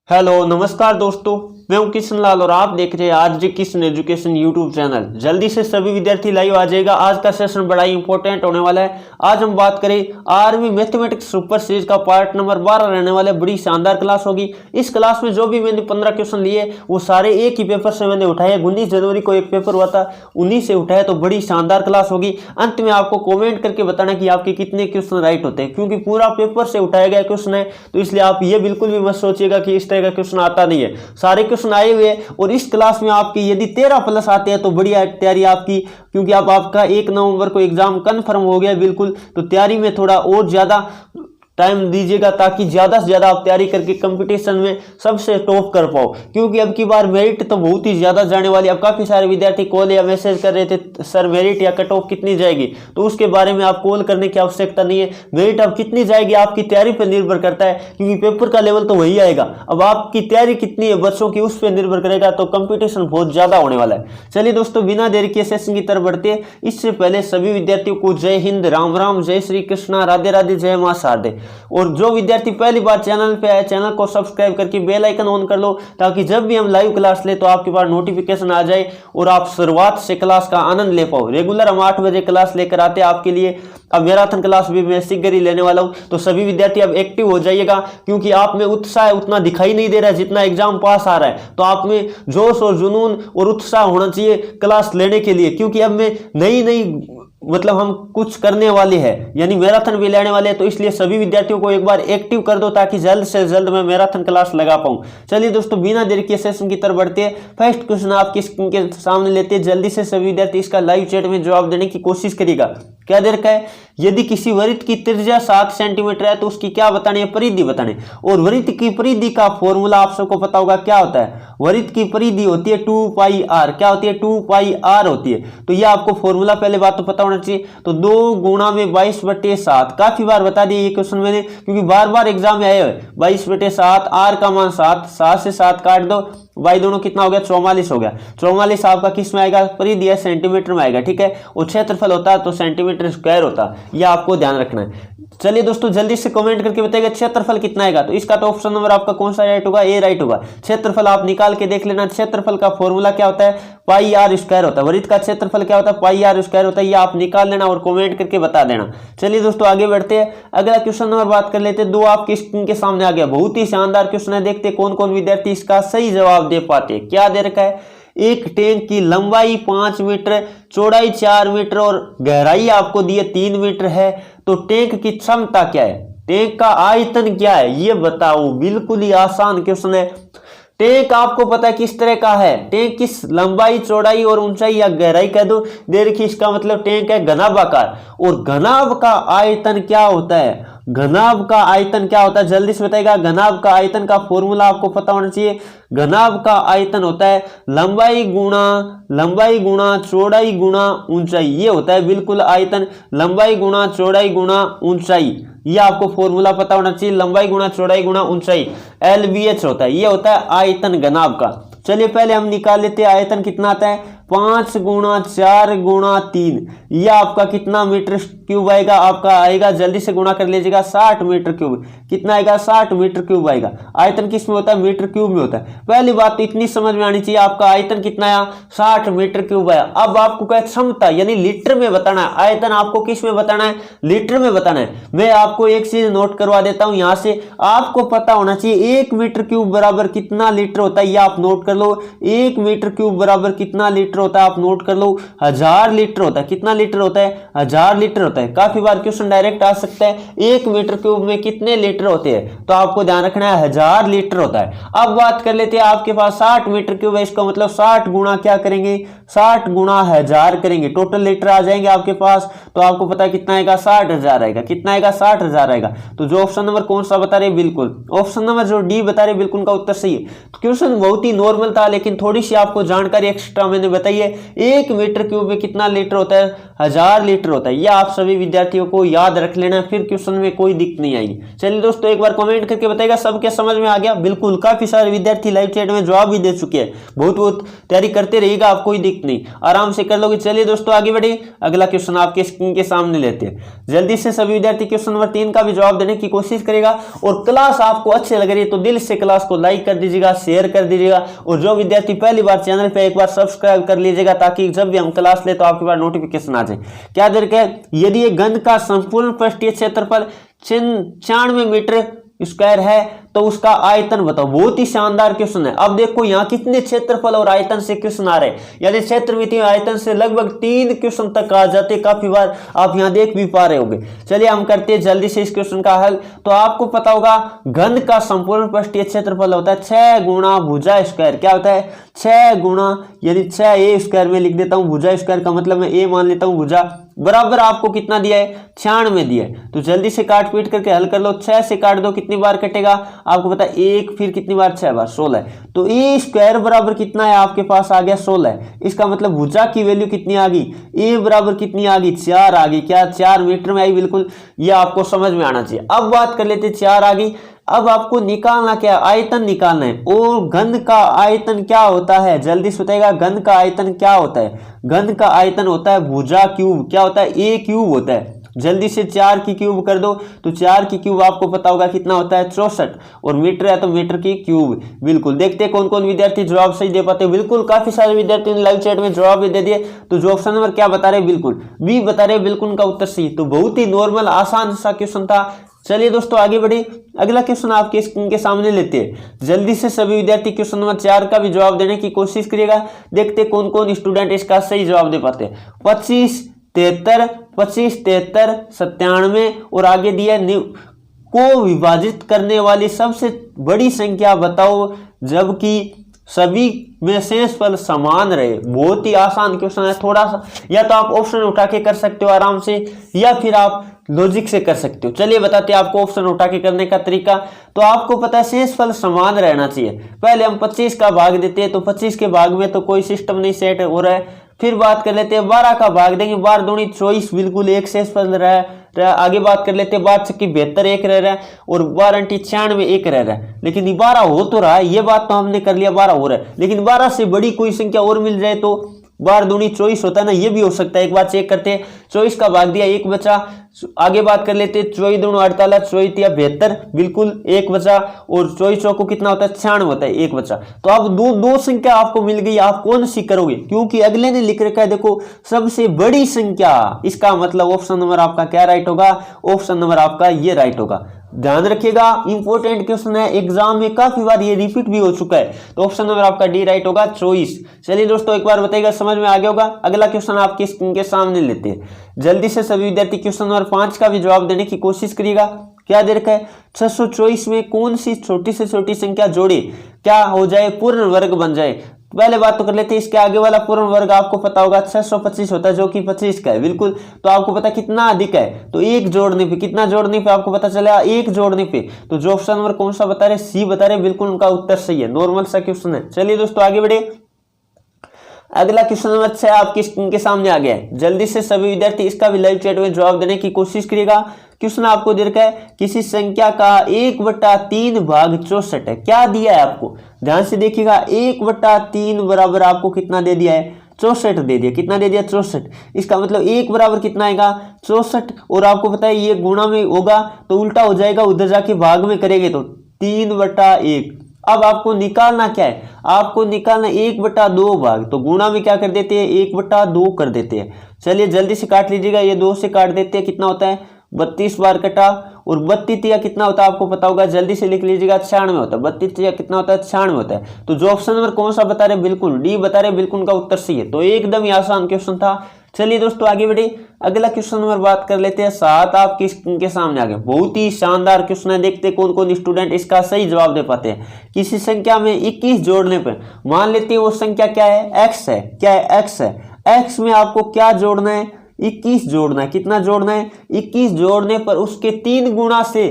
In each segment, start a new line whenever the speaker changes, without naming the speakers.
Hello नमस्कार दोस्तों, मैं हूं किशन लाल और आप देख रहे हैं आज जी किशन एजुकेशन यूट्यूब चैनल। जल्दी से सभी विद्यार्थी लाइव आ जाएगा। आज का सेशन बड़ा ही इंपॉर्टेंट होने वाला है। आज हम बात करें आर्मी मैथमेटिक्स सुपर सीरीज का पार्ट नंबर 12 रहने वाला है। बड़ी शानदार क्लास होगी। इस क्लास में जो भी मैंने 15 क्वेश्चन लिए वो सारे एक ही पेपर से मैंने उठाए। 19 जनवरी को एक पेपर हुआ था, उन्हीं से उठाया, तो बड़ी शानदार क्लास होगी। अंत में आपको कॉमेंट करके बताना कि आपके कितने क्वेश्चन राइट होते हैं, क्योंकि पूरा पेपर से उठाया गया क्वेश्चन है, तो इसलिए आप ये बिल्कुल भी मत सोचिएगा कि इस तरह का क्वेश्चन आता नहीं है। सारे क्वेश्चन आए हुए हैं और इस क्लास में आपकी यदि 13 प्लस आते हैं तो बढ़िया तैयारी आपकी, क्योंकि अब आपका 1 नवंबर को एग्जाम कन्फर्म हो गया बिल्कुल। तो तैयारी में थोड़ा और ज्यादा टाइम दीजिएगा ताकि ज्यादा से ज्यादा आप तैयारी करके कंपटीशन में सबसे टॉप कर पाओ, क्योंकि अब की बार मेरिट तो बहुत ही ज्यादा जाने वाली है। अब काफी सारे विद्यार्थी कॉल या मैसेज कर रहे थे सर मेरिट या कट ऑफ कितनी जाएगी, तो उसके बारे में आप कॉल करने की आवश्यकता नहीं है। मेरिट अब कितनी जाएगी आपकी तैयारी पर निर्भर करता है, क्योंकि पेपर का लेवल तो वही आएगा। अब आपकी तैयारी कितनी है बच्चों की, उस पर निर्भर करेगा, तो कंपटीशन बहुत ज्यादा होने वाला है। चलिए दोस्तों, बिना देरी के सेशन की तरफ बढ़ते हैं। इससे पहले सभी विद्यार्थियों को जय हिंद, राम राम, जय श्री कृष्णा, राधे राधे, जय मां शारदे। और जो विद्यार्थी पहली बार चैनल पे आए, चैनल को सब्सक्राइब करके बेल आइकन ऑन कर लो, ताकि जब भी हम लाइव क्लास ले तो आपके पास नोटिफिकेशन आ जाए और आप शुरुआत से क्लास का आनंद ले पाओ। रेगुलर हम 8 बजे क्लास लेकर आते हैं आपके लिए। अब मैराथन क्लास भी मैं शीघ्र ही लेने वाला हूं, तो सभी विद्यार्थी अब एक्टिव हो जाइएगा, क्योंकि आप में उत्साह उतना दिखाई नहीं दे रहा है जितना एग्जाम पास आ रहा है। तो आप में जोश और जुनून और उत्साह होना चाहिए क्लास लेने के लिए, क्योंकि अब में नई मतलब हम कुछ करने वाले हैं, यानी मैराथन भी लेने वाले हैं। तो इसलिए सभी विद्यार्थियों को एक बार एक्टिव कर दो, ताकि जल्द से जल्द मैं मैराथन क्लास लगा पाऊं। चलिए दोस्तों, बिना देरी के सेशन की तरफ बढ़ते हैं। फर्स्ट क्वेश्चन आपकी स्क्रीन के सामने लेते हैं। जल्दी से सभी विद्यार्थी इसका लाइव चैट में जवाब देने की कोशिश करिएगा। क्या दे रखा है? यदि किसी वृत्त की त्रिज्या 7 सेंटीमीटर है तो उसकी क्या बतानी है? परिधि बतानी। और वृत्त की परिधि का फॉर्मूला आप सबको पता होगा क्या होता है। वृत्त की परिधि होती है 2 पाई आर। क्या होती है? 2 पाई आर होती है। तो यह आपको फॉर्मूला पहले बात तो पता होना चाहिए। तो 2 गुणा में 22/7, काफी बार बता दिया ये क्वेश्चन मैंने, क्योंकि बार बार एग्जाम में आए हुए। 22/7, आर का मान 7, 7 से 7 काट दो, बाई दोनों कितना हो गया? 44 हो गया। 44 आपका किस में आएगा? परिधि है सेंटीमीटर में आएगा, ठीक है। और क्षेत्रफल होता है तो सेंटीमीटर स्क्वायर होता है, यह आपको ध्यान रखना है। चलिए दोस्तों, जल्दी से कमेंट करके बताइएगा क्षेत्रफल कितना आएगा। तो इसका तो ऑप्शन नंबर आपका कौन सा राइट होगा? ए राइट होगा। क्षेत्रफल आप निकाल के देख लेना। क्षेत्रफल का फॉर्मूला क्या होता है? पाई आर स्क्वायर होता है। वृत्त का क्षेत्रफल क्या होता है? पाई आर स्क्वायर होता है। ये आप निकाल लेना और कमेंट करके बता देना। चलिए दोस्तों, आगे बढ़ते हैं। अगला क्वेश्चन नंबर बात कर लेते हैं। 2 आपकी स्क्रीन के सामने आ गया। बहुत ही शानदार क्वेश्चन है। देखते हैं कौन कौन विद्यार्थी इसका सही जवाब दे पाते हैं। क्या दे रखा है? एक टैंक की लंबाई 5 मीटर, चौड़ाई 4 मीटर और गहराई आपको दी है 3 मीटर है, तो टैंक की क्षमता क्या है? टैंक का आयतन क्या है? ये बताओ। बिल्कुल ही आसान क्वेश्चन है। टैंक आपको पता है किस तरह का है? टैंक किस लंबाई, चौड़ाई और ऊंचाई या गहराई कह दो दे रखी, इसका मतलब टैंक है घनाभाकार। और घनाभ का आयतन क्या होता है? घनाभ का आयतन क्या होता है? जल्दी से बताइएगा। घनाभ का आयतन का फॉर्मूला आपको पता होना चाहिए। घनाभ का आयतन होता है लंबाई गुणा चौड़ाई गुणा ऊंचाई। ये होता है बिल्कुल आयतन, लंबाई गुणा चौड़ाई गुणा ऊंचाई। ये आपको फॉर्मूला पता होना चाहिए। लंबाई गुणा चौड़ाई गुणा ऊंचाई LBH होता है। ये होता है आयतन घनाभ का। चलिए पहले हम निकाल लेते हैं आयतन कितना आता है। 5 गुणा 4 गुणा 3, यह आपका कितना मीटर क्यूब आएगा? आपका आएगा, जल्दी से गुणा कर लीजिएगा, 60 मीटर क्यूब। कितना आएगा? 60 मीटर क्यूब आएगा। आयतन किस में होता है? मीटर क्यूब में होता है। पहली बात तो इतनी समझ में आनी चाहिए, आपका आयतन कितना आया? 60 मीटर क्यूब आया। अब आपको क्या क्षमता यानी लीटर में बताना है। आयतन आपको किस में बताना है? लीटर में बताना है। मैं आपको एक चीज नोट करवा देता हूं यहां से, आपको पता होना चाहिए 1 मीटर क्यूब बराबर कितना लीटर होता है। यह आप नोट कर लो। 1 मीटर क्यूब बराबर कितना लीटर होता है? आप नोट कर लो, 1000 लीटर होता है। कितना लीटर होता है? 1000 लीटर होता है। काफी बार क्वेश्चन डायरेक्ट आ सकता है 1 मीटर क्यूब में कितने लीटर होते हैं, तो आपको ध्यान रखना है 1000 लीटर होता है। अब बात कर लेते हैं, आपके पास 60 मीटर क्यूब है, इसका मतलब 60 गुणा क्या करेंगे? 60 गुणा 1000 करेंगे, टोटल लीटर आ जाएंगे आपके पास। तो आपको पता है कितना आएगा? 60,000 आएगा। कितना आएगा? 60,000 आएगा। तो जो ऑप्शन नंबर कौन सा बता रहे? बिल्कुल ऑप्शन नंबर जो डी बता रहे, बिल्कुल उनका उत्तर सही है। तो क्वेश्चन बहुत ही नॉर्मल था, लेकिन थोड़ी सी आपको जानकारी एक्स्ट्रा मैंने बताई है। 1 मीटर क्यूब में कितना लीटर होता है? 1000 लीटर होता है। यह आप सभी विद्यार्थियों को याद रख लेना, फिर क्वेश्चन में कोई दिक्कत नहीं आएगी। चलिए दोस्तों, एक बार कमेंट करके बताइएगा सबके समझ में आ गया। बिल्कुल, काफी सारे विद्यार्थी लाइव चैट में जवाब भी दे चुके हैं। बहुत बहुत तैयारी करते रहिएगा, आप कोई कितनी, आराम से कर लोगे। चलिए दोस्तों आगे बढ़े, अगला क्वेश्चन आपके स्क्रीन के सामने लेते हैं। जल्दी से सभी विद्यार्थी क्वेश्चन नंबर 3 का भी जवाब देने की कोशिश करेगा। और क्लास आपको अच्छी लग रही है तो दिल से क्लास को लाइक कर दीजिएगा, शेयर कर दीजिएगा, और जो विद्यार्थी पहली बार चैनल पे एक बार सब्सक्राइब कर लीजिएगा ताकि जब भी हम क्लास ले तो आपके पास नोटिफिकेशन आ जाए। क्या दे रखा है, यदि एक गंध का संपूर्ण पृष्ठीय क्षेत्रफल 96 मीटर स्क्वायर है तो उसका आयतन बताओ। बहुत ही शानदार क्वेश्चन है। अब देखो यहाँ कितने क्षेत्रफल और आयतन से क्वेश्चन आ रहे हैं, यानी क्षेत्र मिति आयतन से लगभग 3 क्वेश्चन तक आ जाते, काफी बार आप यहाँ देख भी पा रहे होंगे। चलिए हम करते हैं जल्दी से इस क्वेश्चन का हल। तो आपको पता होगा घन का संपूर्ण पृष्ठीय क्षेत्रफल होता है 6 गुणा भुजा स्क्वायर। क्या होता है, 6 गुणा, यानी 6 ए स्क्वायर में लिख देता हूं, भुजा स्क्वायर का मतलब मैं ए मान लेता हूं, भुजा बराबर आपको कितना दिया है, 96 दिया है। तो जल्दी से काट पीट करके हल कर लो। 6 से काट दो, कितनी बार कटेगा आपको पता है, 1, फिर कितनी बार, 6 बार, 16 है। तो ए स्क्वायर बराबर कितना है आपके पास आ गया 16 है। इसका मतलब भुजा की वैल्यू कितनी आ गई, ए बराबर कितनी आ गई, 4 आ गई। क्या 4 मीटर में आई, बिल्कुल, ये आपको समझ में आना चाहिए। अब बात कर लेते, 4 आ गई। अब आपको निकालना क्या, आयतन निकालना है। और घन का आयतन क्या होता है, जल्दी से बताइएगा, घन का आयतन क्या होता है। घन का आयतन होता है भुजा क्यूब, क्या होता है, ए क्यूब होता है। जल्दी से 4 की क्यूब कर दो, तो 4 की क्यूब आपको पता होगा कितना होता है, 64, और मीटर है तो मीटर की क्यूब। बिल्कुल, देखते हैं कौन कौन विद्यार्थी जवाब सही दे पाते हैं। बिल्कुल, काफी सारे विद्यार्थियों ने लाइव चैट में जवाब भी दे दिए। तो जो ऑप्शन नंबर क्या बता रहे हैं, बिल्कुल बी बता रहे हैं, बिल्कुल उनका उत्तर सही। तो बहुत ही नॉर्मल आसान सा क्वेश्चन था। चलिए दोस्तों आगे बढ़े, अगला क्वेश्चन आपके स्क्रीन के सामने लेते हैं। जल्दी से सभी विद्यार्थी क्वेश्चन नंबर 4 का भी जवाब देने की कोशिश करिएगा। देखते हैं कौन कौन स्टूडेंट इसका सही जवाब दे पाते हैं। 25, 73, 25, 73, 97, और आगे दिया को विभाजित करने वाली सबसे बड़ी संख्या बताओ जबकि सभी में शेषफल समान रहे। बहुत ही आसान क्वेश्चन है। थोड़ा सा या तो आप ऑप्शन उठा के कर सकते हो आराम से, या फिर आप लॉजिक से कर सकते हो। चलिए बताते हैं आपको ऑप्शन उठा के करने का तरीका। तो आपको पता है शेषफल समान रहना चाहिए। पहले हम 25 का भाग देते हैं, तो 25 के भाग में तो कोई सिस्टम नहीं सेट हो रहा है। फिर बात कर लेते हैं 12 का भाग देंगे, 12 दूनी 24, बिल्कुल एक शेषफल रहा है। आगे बात कर लेते हैं 12 छक्की 72, एक रह रहा है, और 12 अंटी 96, एक रह रहा है। लेकिन 12 हो तो रहा है, ये बात तो हमने कर लिया, 12 हो रहा है। लेकिन 12 से बड़ी कोई संख्या और मिल जाए तो 12 दूनी 24 होता है ना, ये भी हो सकता है। एक बार चेक करते हैं, 24 का भाग दिया, एक बचा। आगे बात कर लेते हैं 24 दूनी 48, 24 तिया 72, बिल्कुल एक बचा। और 24 चौको कितना होता है, 96 होता है, एक बचा। तो अब दो संख्या आपको मिल गई, आप कौन सी करोगे, क्योंकि अगले ने लिख रखा है देखो सबसे बड़ी संख्या। इसका मतलब ऑप्शन नंबर आपका क्या राइट होगा, ऑप्शन नंबर आपका ये राइट होगा। ध्यान रखिएगा, इंपॉर्टेंट क्वेश्चन है, एग्जाम में काफी बार ये रिपीट भी हो चुका है। तो ऑप्शन नंबर आपका डी राइट होगा, 24। चलिए दोस्तों एक बार बताइएगा, समझ में आ गया होगा। अगला क्वेश्चन आपके स्क्रीन के सामने लेते हैं। जल्दी से सभी विद्यार्थी क्वेश्चन नंबर 5 का भी जवाब देने की कोशिश करिएगा। क्या दे रखा है, 624 में कौन सी छोटी से छोटी संख्या जोड़े क्या हो जाए, पूर्ण वर्ग बन जाए। पहले बात तो कर लेते हैं, इसके आगे वाला पूर्ण वर्ग आपको पता होगा 625 होता है, जो कि 25 का है, बिल्कुल। तो आपको पता कितना अधिक है, तो एक जोड़ने पे, कितना जोड़ने पे आपको पता चलेगा, एक जोड़ने पे। तो जो ऑप्शन नंबर कौन सा बता रहे, सी बता रहे, बिल्कुल उनका उत्तर सही है। नॉर्मल सा क्वेश्चन है। चलिए दोस्तों आगे बढ़े, अगला क्वेश्चन नंबर 6 आपकी स्क्रीन के सामने आ गया है। जल्दी से सभी विद्यार्थी इसका भी लाइव चैट में जवाब देने की कोशिश करिएगा। क्वेश्चन आपको दे रखा है, किसी संख्या का 1/3 भाग 64 है। क्या दिया है आपको, ध्यान से देखिएगा, 1/3 बराबर आपको कितना दे दिया है, 64 दे दिया। कितना दे दिया, 64। इसका मतलब 1 बराबर कितना आएगा, 64। और आपको पता है ये गुणा में होगा तो उल्टा हो जाएगा, उधर जाके भाग में करेंगे तो 3/1। अब आपको निकालना क्या है, आपको निकालना 1/2 भाग। तो गुणा में क्या कर देते हैं, 1/2 कर देते हैं। चलिए जल्दी से काट लीजिएगा, ये 2 से काट देते हैं, कितना होता है, 32 बार कटा। और 32 तिया कितना होता है आपको पता होगा, जल्दी से लिख लीजिएगा, 96 होता है। 32 तिया कितना होता है, 96 होता है। तो जो ऑप्शन नंबर कौन सा बता रहे, बिल्कुल डी बता रहे, बिल्कुल उनका उत्तर सही है। तो एकदम ही आसान क्वेश्चन था। चलिए दोस्तों आगे बढ़े, अगला क्वेश्चन नंबर बात कर लेते हैं 7 आपके स्क्रीन के सामने आ गए। बहुत ही शानदार क्वेश्चन है, देखते कौन कौन स्टूडेंट इसका सही जवाब दे पाते हैं। किसी संख्या में 21 जोड़ने पर, मान लेते हैं वो संख्या क्या है, x है। क्या है, x है। x में आपको क्या जोड़ना है, 21 जोड़ना है। कितना जोड़ना है, 21 जोड़ने पर उसके 3 गुणा से,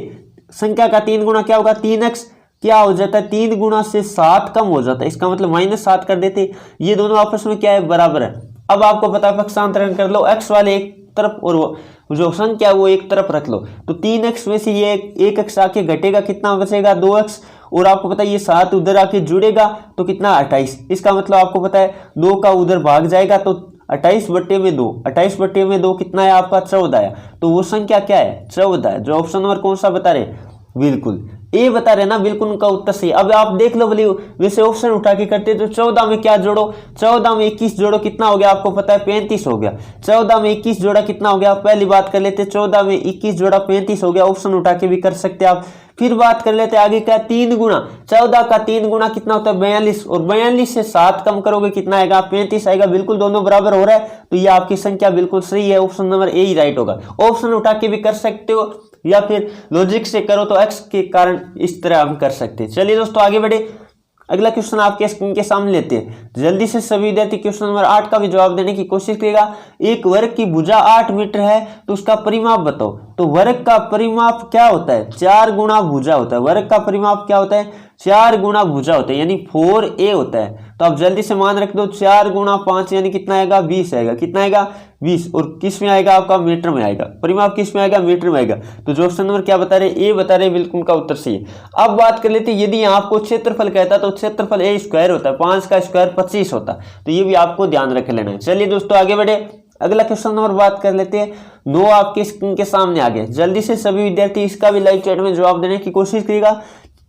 संख्या का 3 गुणा क्या होगा, 3x। क्या हो जाता है, 3 गुणा से 7 कम हो जाता है। इसका मतलब -7 कर देते। ये दोनों आपस में क्या है, बराबर है। अब आपको पता है, पक्षांतरण कर लो, x वाले एक तरफ और वो जो संख्या वो एक तरफ रख लो। तो 3x में से ये एक x आके घटेगा, कितना बचेगा, 2x। और आपको पता है ये 7 उधर आके जुड़ेगा तो कितना 28। इसका मतलब आपको पता है 2 का उधर भाग जाएगा तो 28/2, 28/2 कितना है आपका 14 है। तो वो संख्या क्या है 14 है। जो ऑप्शन नंबर कौन सा बता रहे, बिल्कुल ए बता रहे ना, बिल्कुल उनका उत्तर सही। अब आप देख लो बोलिए वैसे ऑप्शन उठा के करते तो 14 में क्या जोड़ो, 14 में 21 जोड़ो कितना हो गया आपको पता है 35 हो गया। 14 में 21 जोड़ा कितना हो गया, पहली बात कर लेते 14 में 21 जोड़ा 35 हो गया। ऑप्शन उठा के भी कर सकते आप। फिर बात कर लेते आगे क्या, 3 गुना 14 का 3 गुना कितना होता है 42, और 42 से 7 कम करोगे कितना आएगा 35 आएगा। बिल्कुल दोनों बराबर हो रहा है तो ये आपकी संख्या बिल्कुल सही है। Option number A he right होगा। ऑप्शन उठा के भी कर सकते हो या फिर लॉजिक से करो तो एक्स के कारण इस तरह हम कर सकते हैं। चलिए दोस्तों आगे बढ़े, अगला क्वेश्चन आपके स्क्रीन के सामने लेते हैं। जल्दी से सभी विद्यार्थी क्वेश्चन नंबर 8 का भी जवाब देने की कोशिश करेगा। एक वर्ग की भुजा 8 मीटर है तो उसका परिमाप बताओ। तो वर्ग का परिमाप क्या होता है 4 गुना भुजा होता है। वर्ग का परिमाप क्या होता है 4 गुना भुजा होता है यानी 4a होता है। तो आप जल्दी से मान रख दो 4 गुना 5 यानी कितना आएगा 20 आएगा। कितना आएगा 20, और किस में आएगा आपका मीटर में आएगा। परिमाप किस में आएगा मीटर में आएगा। तो जो ऑप्शन नंबर क्या बता रहे ए बता रहे, बिल्कुल का उत्तर सही है। अब बात कर लेते यदि आपको क्षेत्रफल कहता तो क्षेत्रफल a स्क्वायर होता है, 5 का स्क्वायर 25 होता। तो ये भी आपको ध्यान रख लेना है। चलिए दोस्तों आगे बढ़े, अगला क्वेश्चन नंबर बात कर लेते हैं। 9 आपके स्क्रीन के सामने आ गए। जल्दी से सभी विद्यार्थी इसका भी लाइव चैट में जवाब देने की कोशिश करेगा।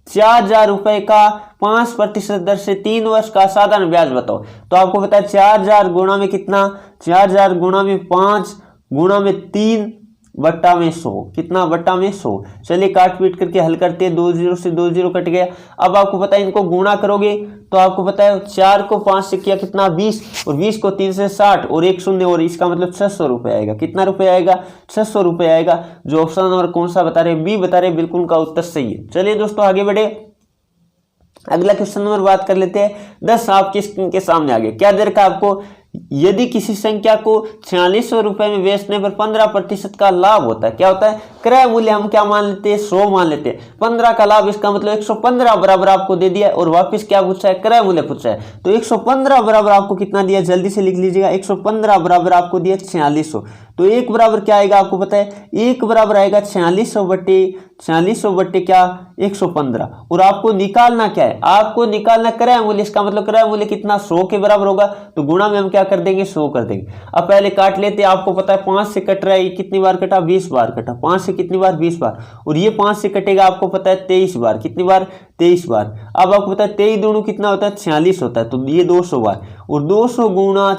4000 रुपए का 5% दर से 3 वर्ष का साधारण ब्याज बताओ। तो आपको पता है 4000 गुणा में कितना, 4000 गुणा में 5 गुणा में 3 बट्टा में 100, कितना बट्टा में 100। चलिए काट पीट करके हल करते हैं। 2 0 से 2 0 कट गया। अब आपको पता है इनको गुणा करोगे तो आपको पता है 4 को 5 से किया कितना 20, और 20 को 3 से 60 और 1 शून्य, और इसका मतलब 600 रुपये आएगा। कितना रुपये आएगा 600 रुपये आएगा। जो ऑप्शन नंबर कौन सा बता रहे, बी बता रहे, बिल्कुल उनका उत्तर सही है। चलिए दोस्तों आगे बढ़े, अगला क्वेश्चन नंबर बात कर लेते हैं। 10 आपके स्क्रीन के सामने आ गए। क्या दे रखा आपको, यदि किसी संख्या को 4600 रुपए में बेचने पर 15% का लाभ होता है, क्या होता है क्रय मूल्य हम क्या मान लेते हैं 100 मान लेते हैं, 15 का लाभ, इसका मतलब 115 बराबर आपको दे दिया, और वापस क्या पूछा है क्रय मूल्य पूछा है। तो 115 बराबर आपको कितना दिया, जल्दी से लिख लीजिएगा। 115 बराबर आपको दिया 4600। तो 1 बराबर क्या आएगा आपको पता है, 1 बराबर आएगा 4600 बट्टे क्या 115, और आपको निकालना क्या है, आपको निकालना क्रय मूल्य। इसका मतलब क्रय मूल्य कितना 100 के बराबर होगा, तो गुणा में हम क्या कर देंगे 100 कर देंगे। अब पहले काट लेते हैं। आपको पता है 5 से कट रहा है, कितनी बार कटा 20 बार कटा। 5 से कितनी बार 20 बार, और ये 5 से कटेगा आपको पता है 23 बार। कितनी बार 23 बार। अब आपको पता है 23 दूनी कितना होता है 46 होता है, तो ये 200 बार, और 200 गुणा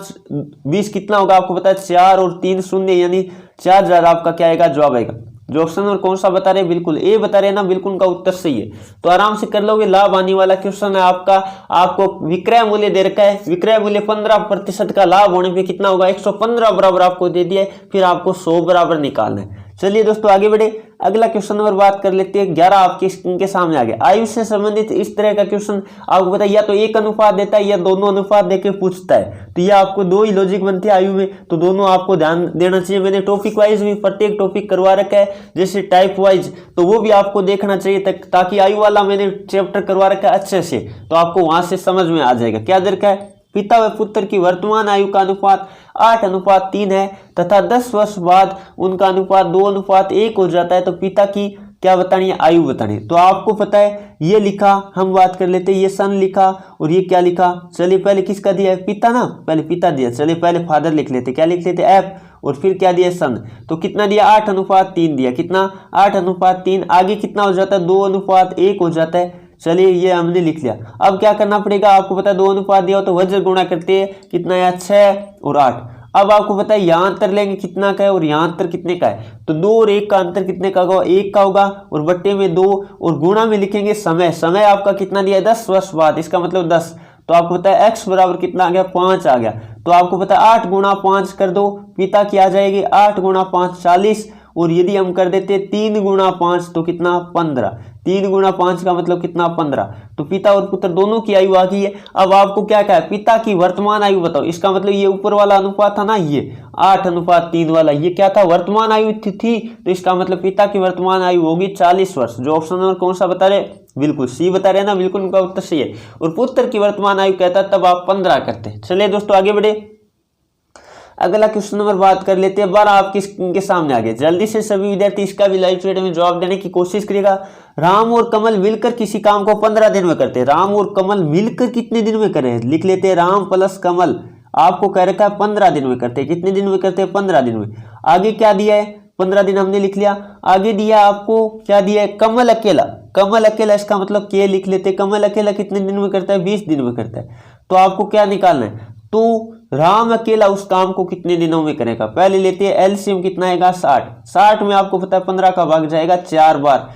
20 कितना होगा आपको पता है 4 और 3 शून्य यानी 4000 आपका क्या आएगा जवाब आएगा। जो ऑप्शन नंबर कौन सा बता रहे, बिल्कुल ए बता रहे हैं ना, बिल्कुल उनका उत्तर सही है। तो आराम से कर लोगे। लाभ आने वाला क्वेश्चन है आपका। आपको विक्रय मूल्य दे रखा है, विक्रय मूल्य 15% का लाभ होने पे कितना होगा 115 बराबर आपको दे दिया है, फिर आपको 100 बराबर निकालना है। चलिए दोस्तों आगे बढ़े, अगला क्वेश्चन नंबर बात कर लेते हैं। 11 आपकी स्क्रीन के सामने आ गया। आयु से संबंधित इस तरह का क्वेश्चन आपको पता है या तो 1 अनुपात देता है या दोनों अनुपात देके पूछता है। तो ये आपको 2 ही लॉजिक बनते हैं आयु में, तो दोनों आपको ध्यान देना चाहिए। मैंने टॉपिक वाइज भी प्रत्येक टॉपिक करवा रखा है, जैसे टाइप वाइज, तो वो भी आपको देखना चाहिए ताकि आयु वाला मैंने चैप्टर करवा रखा है अच्छे से, तो आपको वहां से समझ में आ जाएगा। क्या दे रखा है, पिता व पुत्र की वर्तमान आयु का अनुपात 8:3 है तथा 10 वर्ष बाद उनका अनुपात 2:1 हो जाता है। तो पिता की क्या बतानी है, आयु बतानी है। तो आपको पता है ये लिखा, हम बात कर लेते हैं, ये सन लिखा और ये क्या लिखा। चलिए पहले किसका दिया है, पिता ना, पहले पिता दिया। चलिए पहले फादर लिख लेते, क्या लिख लेते एफ, और फिर क्या दिया सन। तो कितना दिया 8:3 दिया। कितना 8:3, आगे कितना हो जाता है 2:1 हो जाता है। चलिए ये हमने लिख लिया। अब क्या करना पड़ेगा, आपको पता है 2 अनुपात दिया हो तो वज्र गुणा करते हैं, कितना है 6 और 8। अब आपको पता है यहाँ अंतर लेंगे कितना का है और यहाँ अंतर कितने का है, तो 2 और 1 का अंतर कितने का होगा 1 का होगा, और बट्टे में 2, और गुणा में लिखेंगे समय। समय आपका कितना दिया 10 वर्ष बाद, इसका मतलब 10। तो आपको पता है x बराबर कितना आ गया 5 आ गया। तो आपको पता है 8 गुणा 5 कर दो, पिता की आ जाएगी 8 गुणा 5 40, और यदि हम कर देते 3 गुणा 5 तो कितना 15। 3 गुणा 5 का मतलब कितना 15। तो पिता और पुत्र दोनों की आयु आ गई है। अब आपको क्या कहा है, पिता की वर्तमान आयु बताओ। इसका मतलब ये ऊपर वाला अनुपात था ना, ये 8:3 वाला, ये क्या था वर्तमान आयु थी। तो इसका मतलब पिता की वर्तमान आयु होगी 40 वर्ष। जो ऑप्शन नंबर कौन सा बता रहे, बिल्कुल सी बता रहे हैं ना, बिल्कुल उनका उत्तर सही है। और पुत्र की वर्तमान आयु कहता है तब आप 15 करते। चलिए दोस्तों आगे बढ़े, अगला क्वेश्चन नंबर बात कर लेते हैं। बार आप किसके सामने आ गए, जल्दी से सभी विद्यार्थी इसका भी लाइव चैट में जवाब देने की कोशिश करिएगा। राम और कमल मिलकर किसी काम को 15 दिन में करते हैं। राम और कमल मिलकर कितने दिन में करें, लिख लेते हैं राम प्लस कमल। आपको कह रखा है 15 दिन में करते हैं। कितने दिन में करते हैं, 15 दिन में। आगे क्या दिया है, 15 दिन हमने लिख लिया। आगे दिया आपको क्या दिया है, कमल अकेला। कमल अकेला इसका मतलब के लिख लेते हैं। कमल अकेला कितने दिन में करता है, 20 दिन में करता है। तो आपको क्या निकालना है, तो राम अकेला उस काम को कितने दिनों में करेगा। पहले लेते हैं एलसीएम, कितना आएगा 60। 60 में आपको पता है 15 का भाग जाएगा 4 बार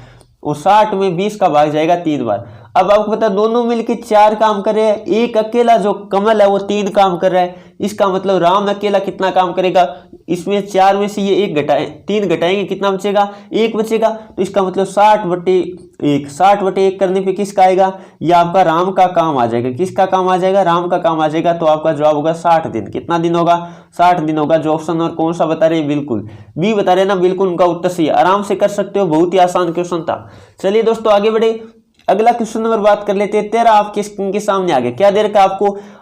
और 60 में 20 का भाग जाएगा 3 बार। अब आपको पता है दोनों मिलके 4 काम कर रहे हैं, एक अकेला जो कमल है वो 3 काम कर रहा है। इसका मतलब राम अकेला कितना काम करेगा, इसमें 4 में से ये 1 घटाए 3 घटाएंगे, कितना बचेगा, 1 बचेगा। तो इसका मतलब 60/1, 60/1 करने पे किसका आएगा, ये आपका राम का काम आ जाएगा। किसका काम आ जाएगा, राम का काम आ जाएगा। तो आपका जवाब होगा 60 दिन। कितना दिन होगा, 60 दिन होगा। जो ऑप्शन नंबर कौन सा बता रहे हैं, बिल्कुल बी बता रहे हैं ना, बिल्कुल उनका उत्तर सही है। आराम से कर सकते हो, बहुत ही आसान क्वेश्चन था। चलिए दोस्तों आगे बढ़े, अगला क्वेश्चन नंबर बात कर लेते हैं। 13 आपके स्क्रीन के सामने आ गया। क्या दे रखा है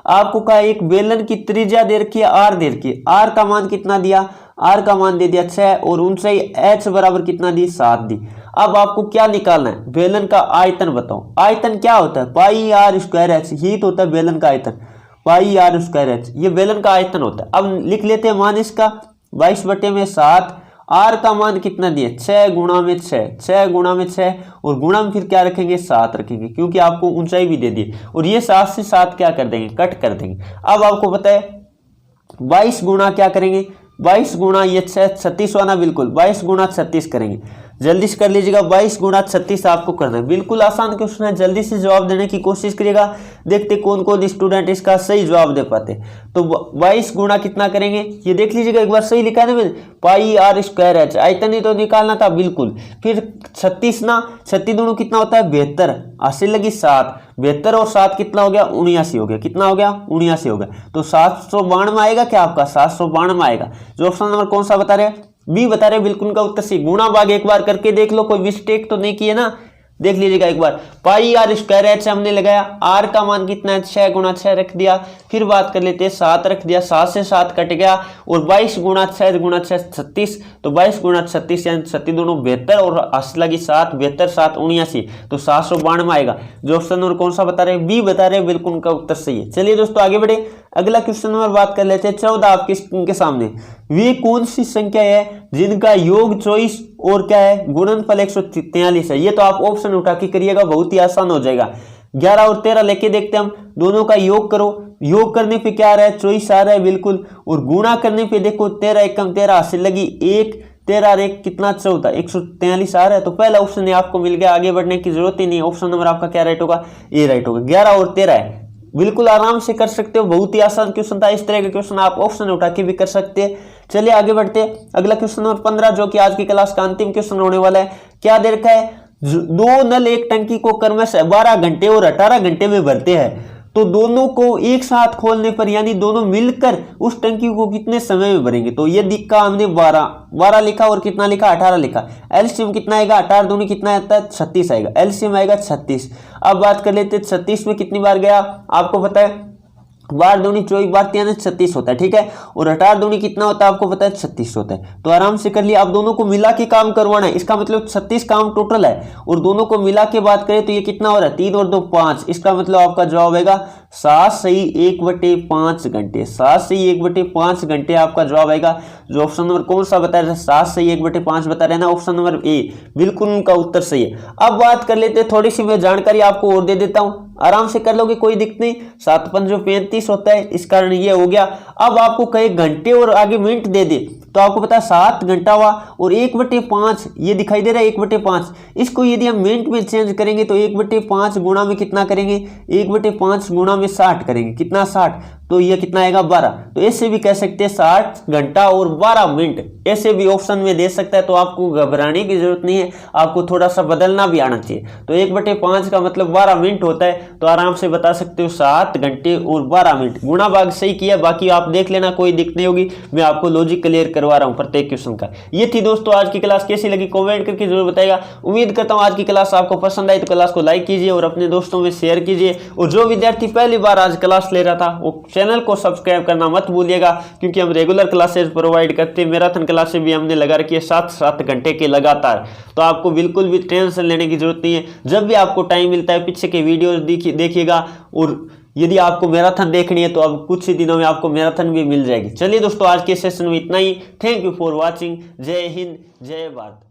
आपको कहा एक बेलन की त्रिज्या दे रखी है, आर दे रखी है। आर का मान कितना दिया, आर का मान दे दिया 6 और ऊंचाई एच बराबर कितना दी, 7 दी। अब आपको क्या निकालना है, बेलन का आयतन बताओ। आयतन क्या होता है, पाई आर स्क्वायर एच, ही तो होता है बेलन का आयतन, पाई आर स्क्वायर एच, ये बेलन का आयतन होता है। अब लिख लेते हैं मान इसका 22/7। आर का मान कितना दिए, 6 गुणा में 6, 6 गुणा में 6 और गुणा में फिर क्या रखेंगे, 7 रखेंगे, क्योंकि आपको ऊंचाई भी दे दी। और ये 7 से 7 क्या कर देंगे, कट कर देंगे। अब आपको पता है 22 गुणा क्या करेंगे, 22 गुणा ये 36 वाला, बिल्कुल 22 गुणा 36 करेंगे। जल्दी से कर लीजिएगा, 22 गुणा 36 आपको करना है। बिल्कुल आसान क्वेश्चन है, जल्दी से जवाब देने की कोशिश करिएगा। देखते कौन कौन स्टूडेंट इसका सही जवाब दे पाते। तो 22 गुणा कितना करेंगे, ये देख लीजिएगा एक बार, सही लिखा है ना मैंने, पाई आर स्क्वायर एच, आयतन ही तो निकालना था बिल्कुल। फिर 36 ना, 36 दूनी कितना होता है 72, अस्सी लगी 7, 72 और 7 कितना हो गया, 79 हो गया। कितना हो गया, 79 हो गया। तो 792 आएगा क्या आपका, 792 आएगा। जो ऑप्शन नंबर कौन सा बता रहे हैं, बी बता रहे हैं, बिल्कुल का उत्तर सी। गुणा भाग एक बार करके देख लो, कोई मिस्टेक तो नहीं की है ना, देख लीजिएगा एक बार। पाई आर स्क्वायर एच हमने लगाया, आर का मान कितना है, 6 गुणा 6 रख दिया। फिर बात कर लेते हैं 7 रख दिया, 7 से 7 कट गया और 22 गुणा 6 गुणा 6 36, तो 22 गुणा 36 यानी 36 दोनों 72 और 80 लगी 7, 72 7 79, तो 792 आएगा। जो ऑप्शन नंबर कौन सा बता रहे हैं, बी बता रहे हैं, बिल्कुल उनका उत्तर सही है। चलिए दोस्तों आगे बढ़े, अगला क्वेश्चन नंबर बात कर लेते हैं। 14 आपके स्क्रीन के सामने, वे कौन सी संख्या है जिनका योग 24 और क्या है गुणनफल 143 है। ये तो आप ऑप्शन उठा के करिएगा, बहुत ही आसान हो जाएगा। 11 और 13 लेके देखते हैं हम, दोनों का योग करो। योग करने पे क्या आ रहा है, 24 आ रहा है बिल्कुल, और गुणा करने पे देखो 13 एकम 13 से लगी 1, 13 और 1 कितना 14, 143 आ रहा है। तो पहला ऑप्शन आपको मिल गया, आगे बढ़ने की जरूरत ही नहीं। ऑप्शन नंबर आपका क्या राइट होगा, ए राइट होगा। 11 और 13 है, बिल्कुल आराम से कर सकते हो, बहुत ही आसान क्वेश्चन था। इस तरह के क्वेश्चन आप ऑप्शन उठा के भी कर सकते हैं। चलिए आगे बढ़ते हैं, अगला क्वेश्चन नंबर 15 जो कि आज की क्लास का अंतिम क्वेश्चन होने वाला है। क्या दे रखा है, 2 नल एक टंकी को क्रमश 12 घंटे और 18 घंटे में भरते हैं, तो दोनों को एक साथ खोलने पर यानी दोनों मिलकर उस टंकी को कितने समय में भरेंगे। तो ये दिक्का हमने 12 लिखा और कितना लिखा, 18 लिखा। एलसीएम कितना आएगा, 18 दूनी कितना आता है 36 आएगा, एलसीएम आएगा 36। अब बात कर लेते हैं 36 में कितनी बार गया, आपको पता है 12 दूनी 24 बार 3 36 होता है, ठीक है। और 18 दूनी कितना होता है, आपको पता है 36 होता है। तो आराम से कर लिया। अब दोनों को मिला के काम करवाना है, इसका मतलब 36 काम टोटल है, और दोनों को मिला के बात करें तो ये कितना हो रहा है, 3 और 2 5। इसका मतलब आपका जवाब आएगा 7 सही 1/5 घंटे, 7 सही 1/5 घंटे आपका जवाब आएगा। जो ऑप्शन नंबर कौन सा बता रहे हैं, 7 सही 1/5 बता रहे हैं ना, ऑप्शन नंबर ए, बिल्कुल उनका उत्तर सही है। अब बात कर लेते हैं, थोड़ी सी मैं जानकारी आपको और दे देता हूं, आराम से कर लोगे, कोई दिक्कत नहीं। 7 5 35 होता है, इस कारण ये हो गया। अब आपको कहे घंटे और आगे मिनट दे दे, तो आपको पता है 7 घंटा हुआ और 1/5 ये दिखाई दे रहा है 1/5। इसको यदि हम मिनट में चेंज करेंगे तो 1/5 गुणा में कितना करेंगे, 1/5 गुणा में 60 करेंगे, कितना 60, तो ये कितना आएगा 12। तो ऐसे भी कह सकते हैं 60 घंटा और 12 मिनट, ऐसे भी ऑप्शन में दे सकता है। तो आपको घबराने की जरूरत नहीं है, आपको थोड़ा सा बदलना भी आना चाहिए। तो 1/5 का मतलब 12 मिनट होता है, तो आराम से बता सकते हो 7 घंटे और 12 मिनट। गुणा भाग सही किया, बाकी आप देख लेना, कोई दिक्कत नहीं होगी। मैं आपको लॉजिक क्लियर करवा रहा हूं प्रत्येक क्वेश्चन का। ये थी दोस्तों आज की क्लास, कैसी लगी कमेंट करके जरूर बताइएगा। उम्मीद करता हूं आज की क्लास आपको पसंद आई, तो क्लास को लाइक कीजिए और अपने दोस्तों में शेयर कीजिए। और जो विद्यार्थी पहली बार आज क्लास ले रहा था वो चैनल को सब्सक्राइब करना मत भूलिएगा, क्योंकि हम रेगुलर क्लासेस प्रोवाइड करते हैं। मैराथन क्लासेस भी हमने लगा रखी है 7-7 घंटे के लगातार, तो आपको बिल्कुल भी टेंशन लेने की जरूरत नहीं है। जब भी आपको टाइम मिलता है पीछे के वीडियोस देखिएगा, और यदि आपको मैराथन देखनी है तो अब कुछ ही दिनों में आपको मैराथन भी मिल जाएगी। चलिए दोस्तों, आज के सेशन में इतना ही। Thank you for watching. जय हिंद, जय भारत।